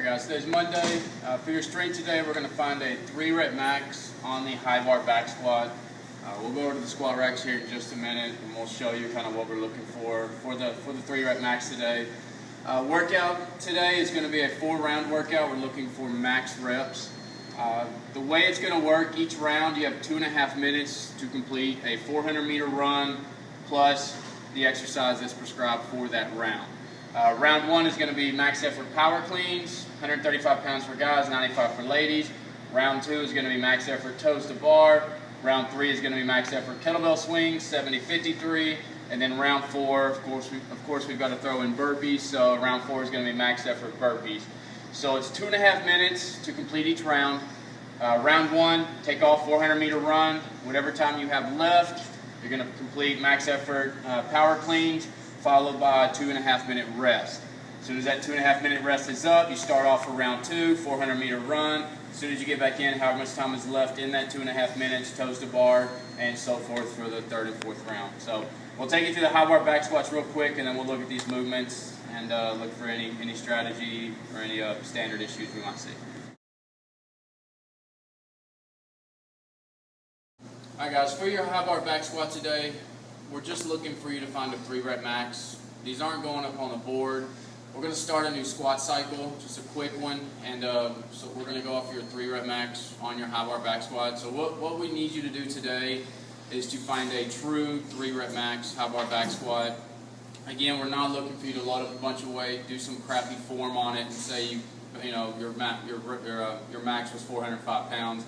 Guys, today's Monday. For your strength today, we're going to find a 3-rep max on the high bar back squat. We'll go over to the squat racks here in just a minute, and we'll show you kind of what we're looking for the 3-rep max today. Workout today is going to be a 4-round workout. We're looking for max reps. The way it's going to work, each round you have 2.5 minutes to complete a 400-meter run plus the exercise that's prescribed for that round. Round 1 is going to be max effort power cleans, 135 pounds for guys, 95 for ladies. Round 2 is going to be max effort toes to bar. Round 3 is going to be max effort kettlebell swings, 70-53. And then round 4, of course, we've got to throw in burpees. So round 4 is going to be max effort burpees. So it's 2.5 minutes to complete each round. Round 1, take off 400-meter run. Whatever time you have left, you're going to complete max effort power cleans, followed by a 2.5-minute rest. As soon as that 2.5-minute rest is up, you start off for round 2, 400-meter run. As soon as you get back in, however much time is left in that 2.5 minutes, toes to bar, and so forth for the 3rd and 4th round. So we'll take you through the high bar back squats real quick, and then we'll look at these movements and look for any strategy or any standard issues we might see. Alright guys, for your high bar back squat today, we're just looking for you to find a 3-rep max. These aren't going up on the board. We're going to start a new squat cycle, just a quick one, and so we're going to go off your 3-rep max on your high bar back squat. So what we need you to do today is to find a true 3-rep max high bar back squat. Again, we're not looking for you to load up a bunch of weight, do some crappy form on it, and say your max was 405 pounds.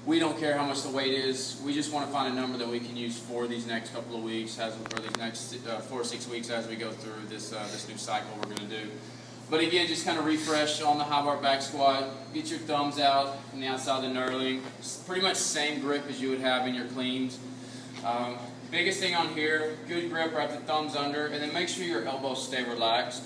We don't care how much the weight is. We just want to find a number that we can use for these next couple of weeks, or these next 4 or 6 weeks as we go through this new cycle we're going to do. But again, just kind of refresh on the high bar back squat. Get your thumbs out from the outside of the knurling. It's pretty much the same grip as you would have in your cleans. Biggest thing on here, good grip, wrap the thumbs under, and then make sure your elbows stay relaxed.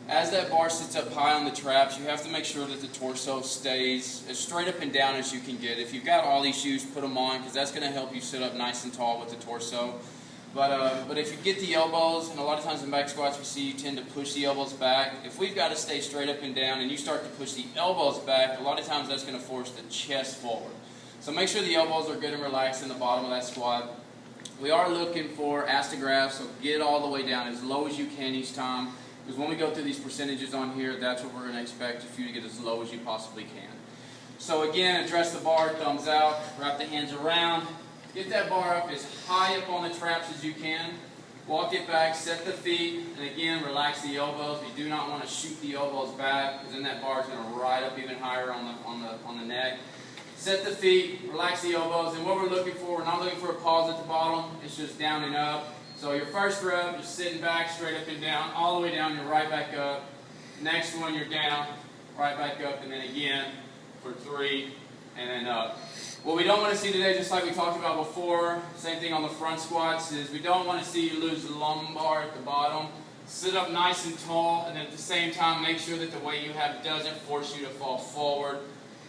As that bar sits up high on the traps, you have to make sure that the torso stays as straight up and down as you can get. If you've got ollie shoes, put them on, because that's going to help you sit up nice and tall with the torso. But if you get the elbows, and a lot of times in back squats we see you tend to push the elbows back. If we've got to stay straight up and down and you start to push the elbows back, a lot of times that's going to force the chest forward. So make sure the elbows are good and relaxed in the bottom of that squat. We are looking for ass to graph, so get it all the way down as low as you can each time. Because when we go through these percentages on here, that's what we're going to expect for you to get as low as you possibly can. So again, address the bar, thumbs out, wrap the hands around, get that bar up as high up on the traps as you can. Walk it back, set the feet, and again, relax the elbows. You do not want to shoot the elbows back, because then that bar is going to ride up even higher on the neck. Set the feet, relax the elbows, and what we're looking for, we're not looking for a pause at the bottom, it's just down and up. So your first rep, you're sitting back, straight up and down, all the way down, you're right back up. Next one, you're down, right back up, and then again for 3, and then up. What we don't want to see today, just like we talked about before, same thing on the front squats, is we don't want to see you lose the lumbar at the bottom. Sit up nice and tall, and then at the same time, make sure that the weight you have doesn't force you to fall forward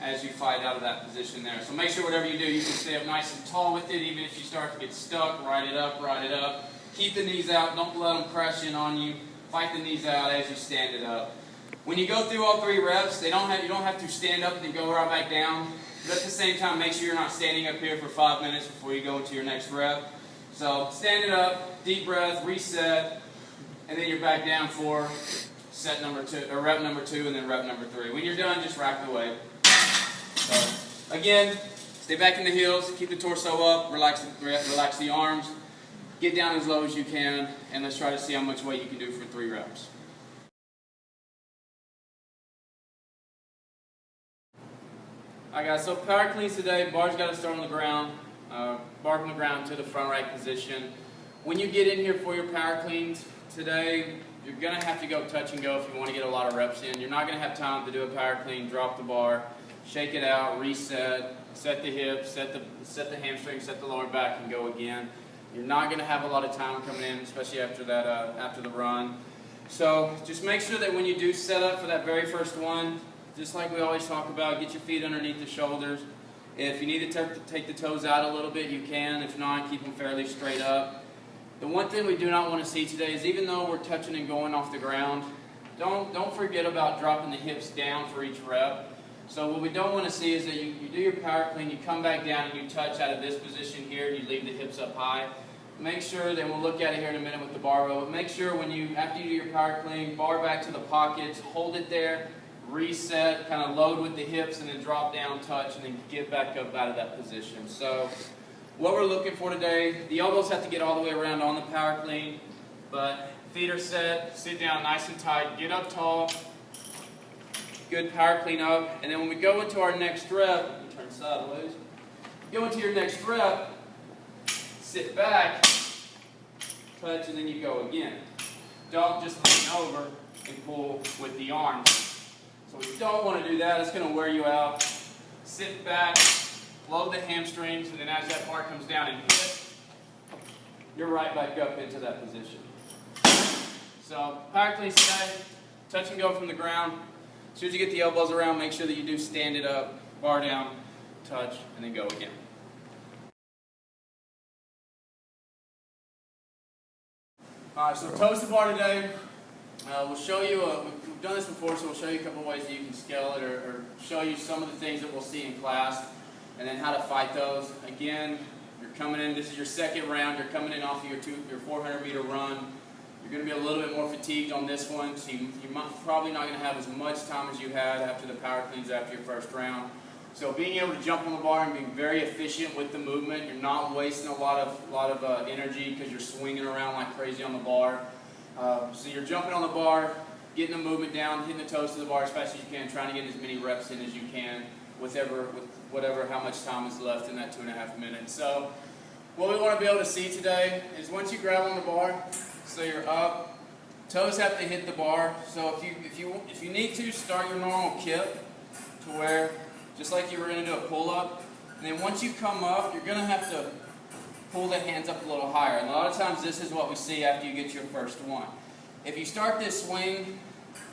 as you fight out of that position there. So make sure whatever you do, you can stay up nice and tall with it, even if you start to get stuck, ride it up, ride it up. Keep the knees out, don't let them crash in on you. Fight the knees out as you stand it up. When you go through all 3 reps, you don't have to stand up and then go right back down. But at the same time, make sure you're not standing up here for 5 minutes before you go into your next rep. So stand it up, deep breath, reset, and then you're back down for set number 2, or rep number 2, and then rep number 3. When you're done, just rack the weight. So again, stay back in the heels, keep the torso up, relax the arms. Get down as low as you can, and let's try to see how much weight you can do for 3 reps. Alright guys, so power cleans today, bar's got to start on the ground, bar from the ground to the front right position. When you get in here for your power cleans today, you're going to have to go touch and go if you want to get a lot of reps in. You're not going to have time to do a power clean, drop the bar, shake it out, reset, set the hips, set the hamstring, set the lower back, and go again. You're not going to have a lot of time coming in, especially after that, after the run. So just make sure that when you do set up for that very first one, just like we always talk about, get your feet underneath the shoulders. If you need to take the toes out a little bit, you can. If not, keep them fairly straight up. The one thing we do not want to see today is, even though we're touching and going off the ground, don't forget about dropping the hips down for each rep. So what we don't want to see is that you do your power clean, you come back down and you touch out of this position here, and you leave the hips up high. Make sure, then we'll look at it here in a minute with the barbell, but make sure after you do your power clean, bar back to the pockets, hold it there, reset, kind of load with the hips, and then drop down, touch, and then get back up out of that position. So what we're looking for today, the elbows have to get all the way around on the power clean, but feet are set, sit down nice and tight, get up tall, good power clean up, and then when we go into our next rep, turn sideways, go into your next rep, sit back, touch, and then you go again. Don't just lean over and pull with the arms. So we don't want to do that, it's going to wear you out. Sit back, load the hamstrings, and then as that bar comes down and hit, you're right back up into that position. So power clean today, touch and go from the ground. As soon as you get the elbows around, make sure that you do stand it up, bar down, touch, and then go again. Alright, so toes to bar today. We'll show you, we've done this before, so we'll show you a couple of ways that you can scale it, or show you some of the things that we'll see in class, and then how to fight those. Again, you're coming in, this is your second round, you're coming in off of your 400-meter run. You're going to be a little bit more fatigued on this one, so you're probably not going to have as much time as you had after the power cleans after your first round. So being able to jump on the bar and being very efficient with the movement, you're not wasting a lot of energy because you're swinging around like crazy on the bar. So you're jumping on the bar, getting the movement down, hitting the toes to the bar as fast as you can, trying to get as many reps in as you can with whatever how much time is left in that 2.5 minutes. So what we want to be able to see today is once you grab on the bar, so you're up, toes have to hit the bar. So if you need to, start your normal kip to where, just like you were going to do a pull-up, and then once you come up, you're going to have to pull the hands up a little higher. And a lot of times this is what we see after you get your first one. If you start this swing,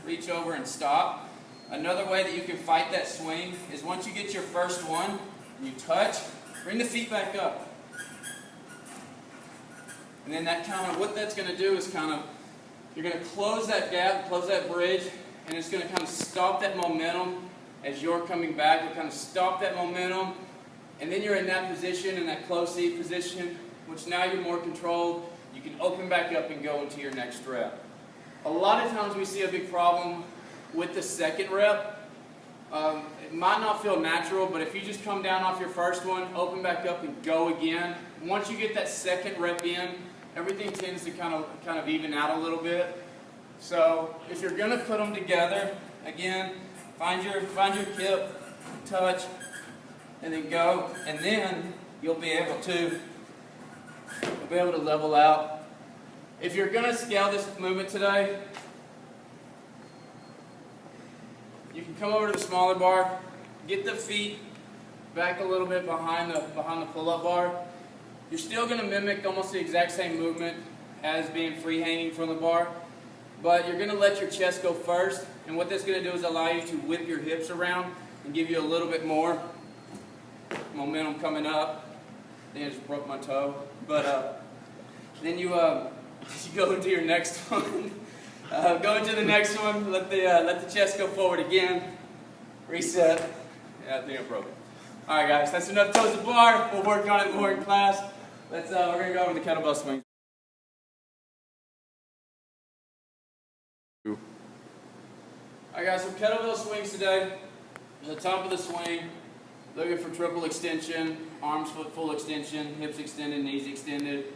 reach over and stop. Another way that you can fight that swing is once you get your first one, and you touch, bring the feet back up. And then that what that's going to do is you're going to close that gap, close that bridge, and it's going to kind of stop that momentum as you're coming back. You'll kind of stop that momentum, and then you're in that position, in that close seat position, which now you're more controlled. You can open back up and go into your next rep. A lot of times we see a big problem with the second rep. It might not feel natural, but if you just come down off your first one, open back up and go again, once you get that second rep in, everything tends to kind of even out a little bit. So if you're going to put them together, again, find your kip, touch, and then go, and then you'll be able to level out. If you're going to scale this movement today, you can come over to the smaller bar, get the feet back a little bit behind the pull-up bar. You're still going to mimic almost the exact same movement as being free hanging from the bar, but you're going to let your chest go first, and what that's going to do is allow you to whip your hips around and give you a little bit more momentum coming up. I think I just broke my toe, but then you go into your next one. Go into the next one. Let the chest go forward again. Reset. Yeah, I think I broke it. All right, guys, that's enough toes to bar. We'll work on it more in class. We're gonna go over the kettlebell swing. All right, guys, so kettlebell swings today. At the top of the swing, looking for triple extension, arms full extension, hips extended, knees extended.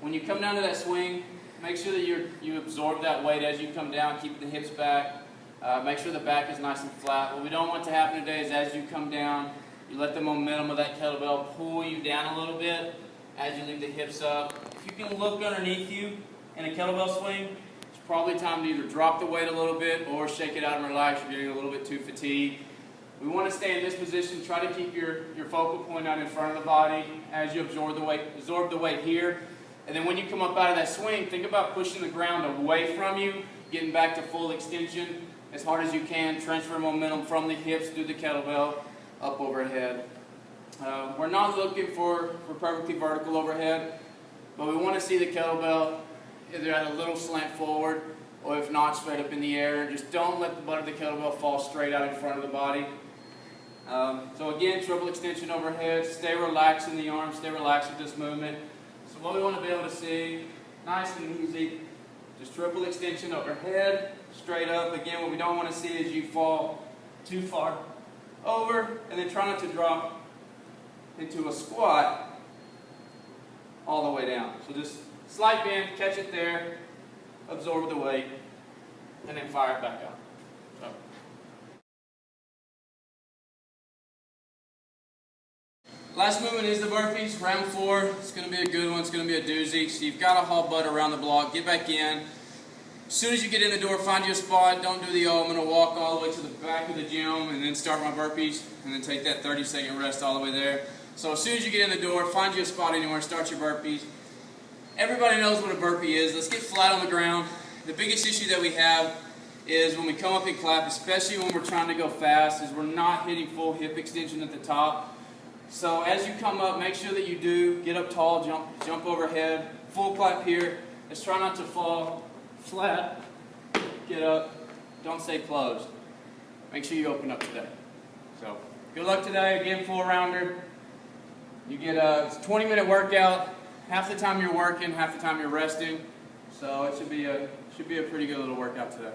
When you come down to that swing, make sure that you absorb that weight as you come down, keep the hips back. Make sure the back is nice and flat. What we don't want to happen today is as you come down, you let the momentum of that kettlebell pull you down a little bit as you leave the hips up. If you can look underneath you in a kettlebell swing, it's probably time to either drop the weight a little bit or shake it out and relax. You're getting a little bit too fatigued. We want to stay in this position. Try to keep your focal point out in front of the body as you absorb the weight here. And then when you come up out of that swing, think about pushing the ground away from you, getting back to full extension as hard as you can. Transfer momentum from the hips through the kettlebell up overhead. We're not looking for perfectly vertical overhead, but we want to see the kettlebell either at a little slant forward, or if not, straight up in the air. Just don't let the butt of the kettlebell fall straight out in front of the body. So again, triple extension overhead. Stay relaxed in the arms, stay relaxed with this movement. So what we want to be able to see, nice and easy, just triple extension overhead, straight up. Again, what we don't want to see is you fall too far over, and then try not to drop into a squat all the way down. So just slight bend, catch it there, absorb the weight, and then fire it back out. So. Last movement is the burpees, round 4. It's going to be a good one, it's going to be a doozy. So you've got to haul butt around the block, get back in. As soon as you get in the door, find you a spot. Don't do the, I'm going to walk all the way to the back of the gym and then start my burpees, and then take that 30-second rest all the way there. So as soon as you get in the door, find you a spot anywhere, start your burpees. Everybody knows what a burpee is. Let's get flat on the ground. The biggest issue that we have is when we come up and clap, especially when we're trying to go fast, is we're not hitting full hip extension at the top. So as you come up, make sure that you do get up tall, jump overhead, full clap here. Let's try not to fall flat, get up, don't stay closed. Make sure you open up today. So, good luck today. Again, full rounder. You get a 20-minute workout. Half the time you're working, half the time you're resting. So it should be a pretty good little workout today.